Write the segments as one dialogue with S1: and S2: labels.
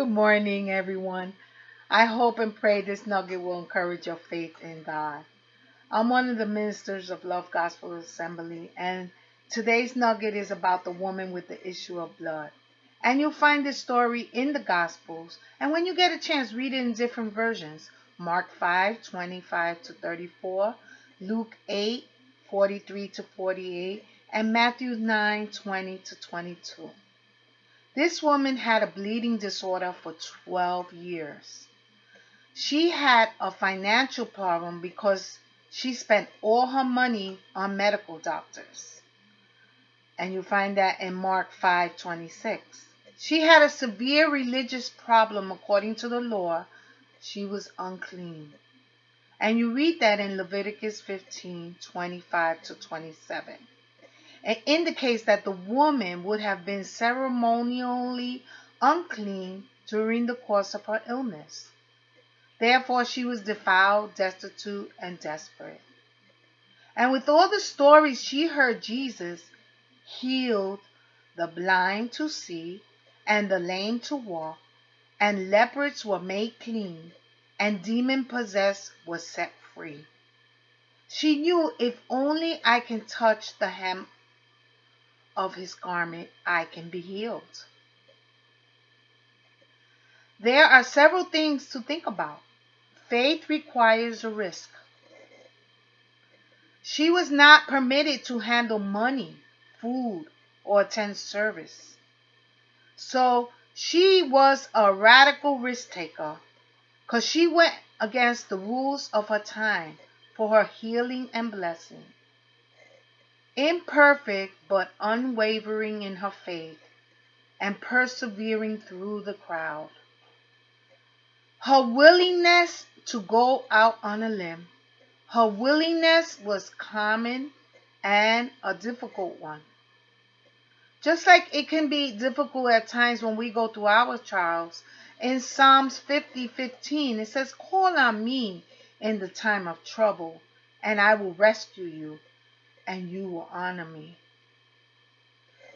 S1: Good morning, everyone. I hope and pray this nugget will encourage your faith in God. I'm one of the ministers of Love Gospel Assembly, and today's nugget is about the woman with the issue of blood. And you'll find this story in the Gospels, and when you get a chance, read it in different versions. Mark 5:25 to 34, Luke 8:43 to 48, and Matthew 9:20 to 22. This woman had a bleeding disorder for 12 years. She had a financial problem because she spent all her money on medical doctors. And you find that in Mark 5:26. She had a severe religious problem according to the law. She was unclean. And you read that in Leviticus 15:25 to 27. It indicates that the woman would have been ceremonially unclean during the course of her illness. Therefore, she was defiled, destitute, and desperate. And with all the stories she heard, Jesus healed the blind to see, and the lame to walk, and lepers were made clean, and demon-possessed was set free. She knew, if only I can touch the hem of his garment, I can be healed. There are several things to think about. Faith requires a risk. She was not permitted to handle money, food, or attend service. So she was a radical risk taker because she went against the rules of her time for her healing and blessing. Imperfect but unwavering in her faith and persevering through the crowd. Her willingness to go out on a limb. Her willingness was common and a difficult one. Just like it can be difficult at times when we go through our trials. In Psalms 50:15, it says, "Call on me in the time of trouble, and I will rescue you, and you will honor me."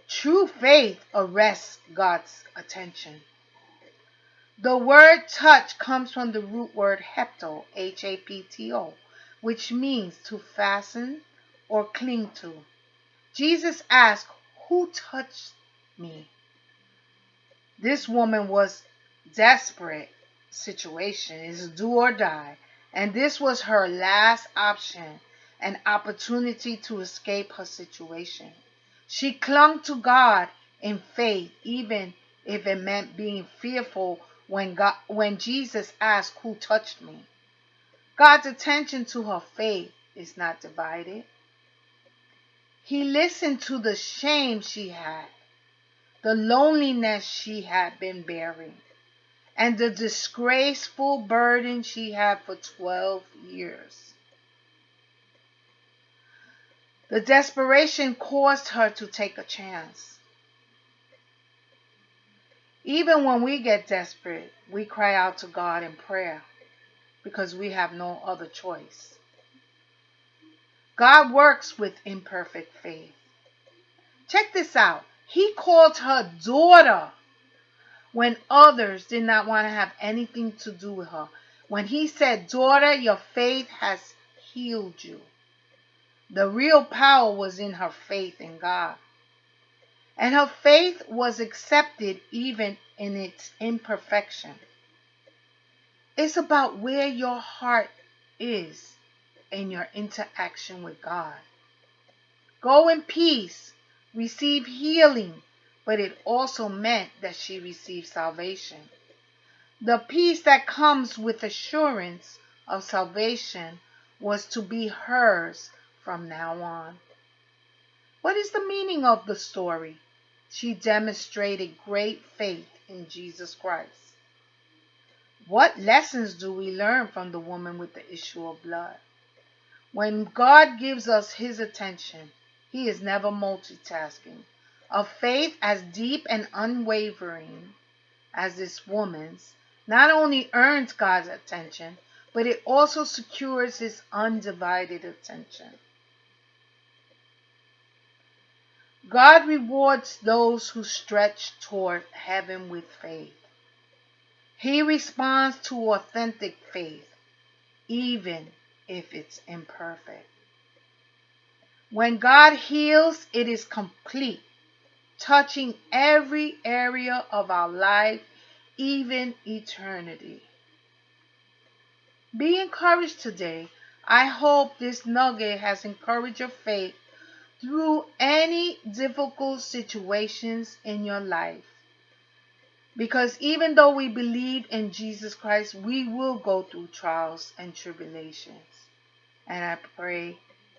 S1: True faith arrests God's attention. The word touch comes from the root word hepto, H-A-P-T-O, which means to fasten or cling to. Jesus asked, "Who touched me?" This woman was desperate situation. It's do or die. And this was her last option, an opportunity to escape her situation. She clung to God in faith, even if it meant being fearful when Jesus asked, "Who touched me?" God's attention to her faith is not divided. He listened to the shame she had, the loneliness she had been bearing, and the disgraceful burden she had for 12 years. The desperation caused her to take a chance. Even when we get desperate, we cry out to God in prayer because we have no other choice. God works with imperfect faith. Check this out. He called her daughter when others did not want to have anything to do with her. When he said, "Daughter, your faith has healed you." The real power was in her faith in God. And her faith was accepted even in its imperfection. It's about where your heart is in your interaction with God. Go in peace, receive healing, but it also meant that she received salvation. The peace that comes with assurance of salvation was to be hers from now on. What is the meaning of the story? She demonstrated great faith in Jesus Christ. What lessons do we learn from the woman with the issue of blood? When God gives us his attention, he is never multitasking. A faith as deep and unwavering as this woman's not only earns God's attention, but it also secures his undivided attention. God rewards those who stretch toward heaven with faith. He responds to authentic faith, even if it's imperfect. When God heals, it is complete, touching every area of our life, even eternity. Be encouraged today. I hope this nugget has encouraged your faith through any difficult situations in your life. Because even though we believe in Jesus Christ, we will go through trials and tribulations. And I pray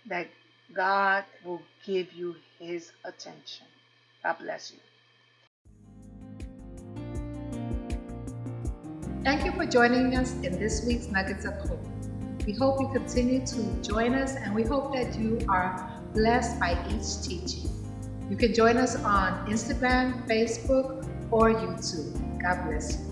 S1: that God will give you his attention. God bless you.
S2: Thank you for joining us in this week's Nuggets of Hope. We hope you continue to join us, and we hope that you are blessed by each teaching. You can join us on Instagram, Facebook, or YouTube. God bless you.